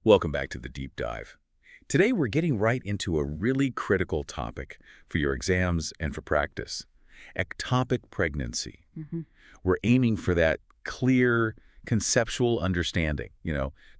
Welcome back to the deep dive. Today we're getting right into a really critical topic for your exams and for practice. Ectopic pregnancy. We're aiming for that clear conceptual understanding,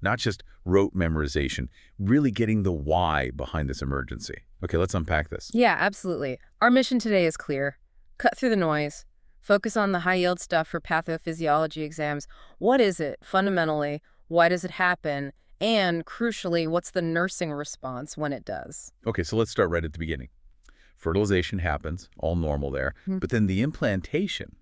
not just rote memorization, really getting the why behind this emergency. Okay, let's unpack this. Yeah, absolutely. Our mission today is clear. Cut through the noise. Focus on the high-yield stuff for pathophysiology exams. What is it, fundamentally? Why does it happen? And, crucially, what's the nursing response when it does? Okay, so let's start right at the beginning. Fertilization happens, all normal there, but then the implantation,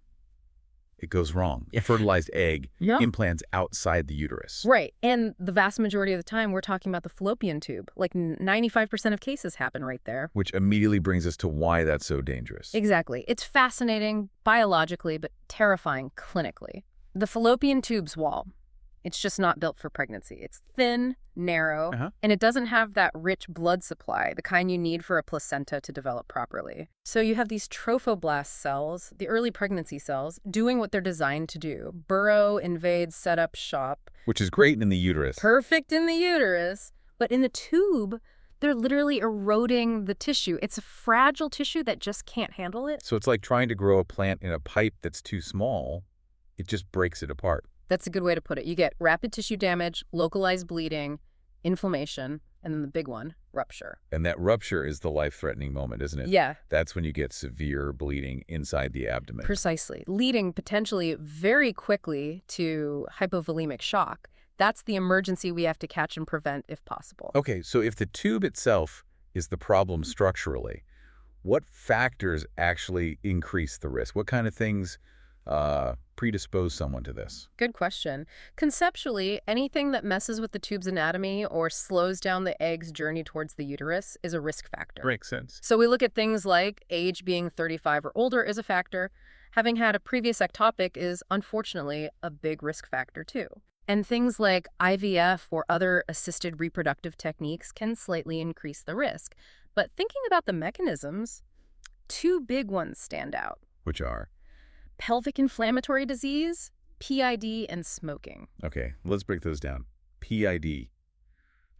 it goes wrong. A fertilized egg implants outside the uterus. Right, and the vast majority of the time we're talking about the fallopian tube. Like 95% of cases happen right there. Which immediately brings us to why that's so dangerous. Exactly. It's fascinating biologically, but terrifying clinically. The fallopian tube's wall, it's just not built for pregnancy. It's thin, narrow, and it doesn't have that rich blood supply, the kind you need for a placenta to develop properly. So you have these trophoblast cells, the early pregnancy cells, doing what they're designed to do. Burrow, invade, set up shop. Which is great in the uterus. Perfect in the uterus. But in the tube, they're literally eroding the tissue. It's a fragile tissue that just can't handle it. So it's like trying to grow a plant in a pipe that's too small. It just breaks it apart. That's a good way to put it. You get rapid tissue damage, localized bleeding, inflammation, and then the big one, rupture. And that rupture is the life-threatening moment, isn't it? Yeah. That's when you get severe bleeding inside the abdomen. Precisely. Leading potentially very quickly to hypovolemic shock. That's the emergency we have to catch and prevent if possible. Okay, so if the tube itself is the problem structurally, what factors actually increase the risk? What kind of things predispose someone to this? Good question. Conceptually, anything that messes with the tube's anatomy or slows down the egg's journey towards the uterus is a risk factor. Makes sense. So we look at things like age, being 35 or older is a factor. Having had a previous ectopic is unfortunately a big risk factor too. And things like IVF or other assisted reproductive techniques can slightly increase the risk. But thinking about the mechanisms, two big ones stand out. Which are? Pelvic inflammatory disease, PID, and smoking. Okay, let's break those down. PID.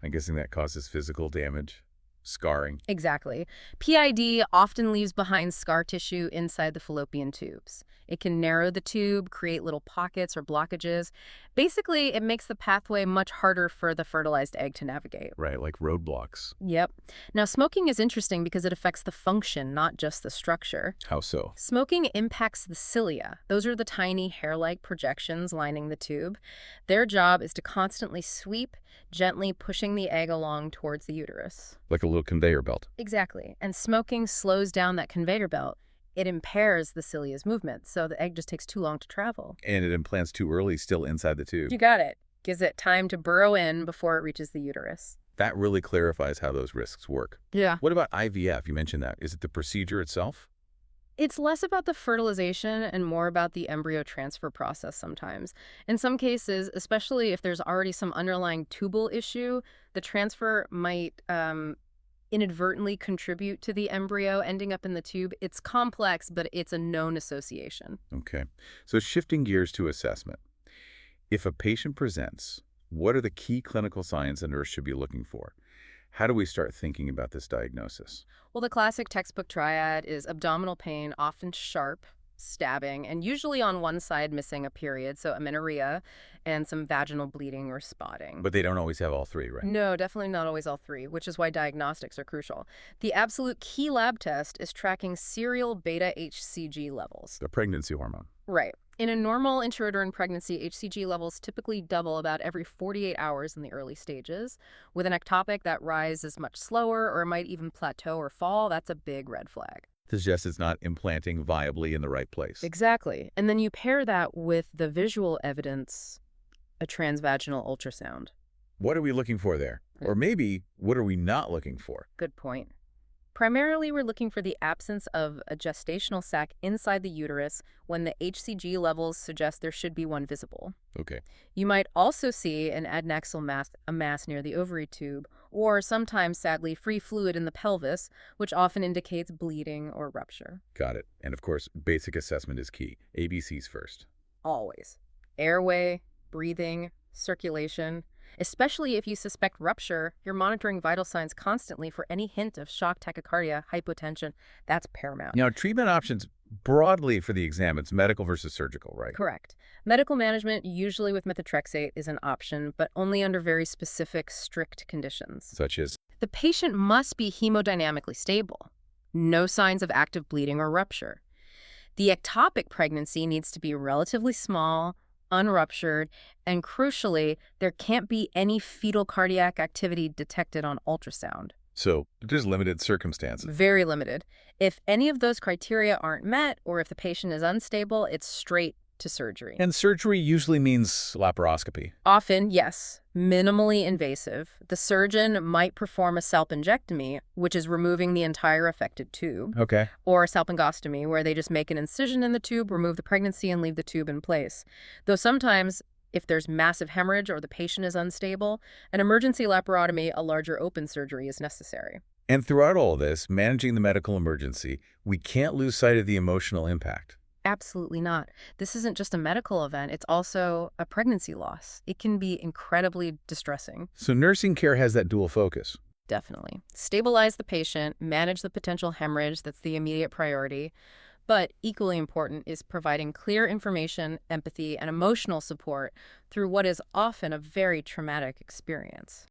I'm guessing that causes physical damage, scarring. Exactly. PID often leaves behind scar tissue inside the fallopian tubes. It can narrow the tube, create little pockets or blockages. Basically, it makes the pathway much harder for the fertilized egg to navigate. Right, like roadblocks. Yep. Now, smoking is interesting because it affects the function, not just the structure. How so? Smoking impacts the cilia. Those are the tiny hair-like projections lining the tube. Their job is to constantly sweep, gently pushing the egg along towards the uterus. Like a little conveyor belt. Exactly. And smoking slows down that conveyor belt. It impairs the cilia's movement, so the egg just takes too long to travel. And it implants too early, still inside the tube. You got it. Gives it time to burrow in before it reaches the uterus. That really clarifies how those risks work. Yeah. What about IVF? You mentioned that. Is it the procedure itself? It's less about the fertilization and more about the embryo transfer process sometimes. In some cases, especially if there's already some underlying tubal issue, the transfer might inadvertently contribute to the embryo ending up in the tube. It's complex, but it's a known association. Okay. So shifting gears to assessment. If a patient presents, what are the key clinical signs a nurse should be looking for? How do we start thinking about this diagnosis? Well, the classic textbook triad is abdominal pain, often sharp, stabbing, and usually on one side missing a period, so amenorrhea, and some vaginal bleeding or spotting. But they don't always have all three, right? No, definitely not always all three, which is why diagnostics are crucial. The absolute key lab test is tracking serial beta-HCG levels. The pregnancy hormone. Right. In a normal intrauterine pregnancy, HCG levels typically double about every 48 hours in the early stages. With an ectopic, that rise is much slower or might even plateau or fall. That's a big red flag. Suggests it's not implanting viably in the right place. Exactly. And then you pair that with the visual evidence, a transvaginal ultrasound. What are we looking for there? Or maybe, what are we not looking for? Good point. Primarily, we're looking for the absence of a gestational sac inside the uterus when the HCG levels suggest there should be one visible. Okay. You might also see an adnexal mass near the ovary tube, or sometimes, sadly, free fluid in the pelvis, which often indicates bleeding or rupture. Got it. And of course, basic assessment is key. ABCs first. Always. Airway, breathing, circulation. Especially if you suspect rupture, you're monitoring vital signs constantly for any hint of shock, tachycardia, hypotension. That's paramount. Now, treatment options broadly for the exam, it's medical versus surgical, right? Correct. Medical management, usually with methotrexate, is an option, but only under very specific, strict conditions. Such as? The patient must be hemodynamically stable. No signs of active bleeding or rupture. The ectopic pregnancy needs to be relatively small, unruptured, and crucially, there can't be any fetal cardiac activity detected on ultrasound. So there's limited circumstances. Very limited. If any of those criteria aren't met, or if the patient is unstable, it's straight to surgery. And surgery usually means laparoscopy. Often, yes, minimally invasive. The surgeon might perform a salpingectomy, which is removing the entire affected tube. Okay. Or a salpingostomy, where they just make an incision in the tube, remove the pregnancy, and leave the tube in place. Though sometimes, if there's massive hemorrhage or the patient is unstable, an emergency laparotomy, a larger open surgery, is necessary. And throughout all this, managing the medical emergency, we can't lose sight of the emotional impact. Absolutely not. This isn't just a medical event, it's also a pregnancy loss. It can be incredibly distressing. So nursing care has that dual focus. Definitely. Stabilize the patient, manage the potential hemorrhage, that's the immediate priority. But equally important is providing clear information, empathy, and emotional support through what is often a very traumatic experience.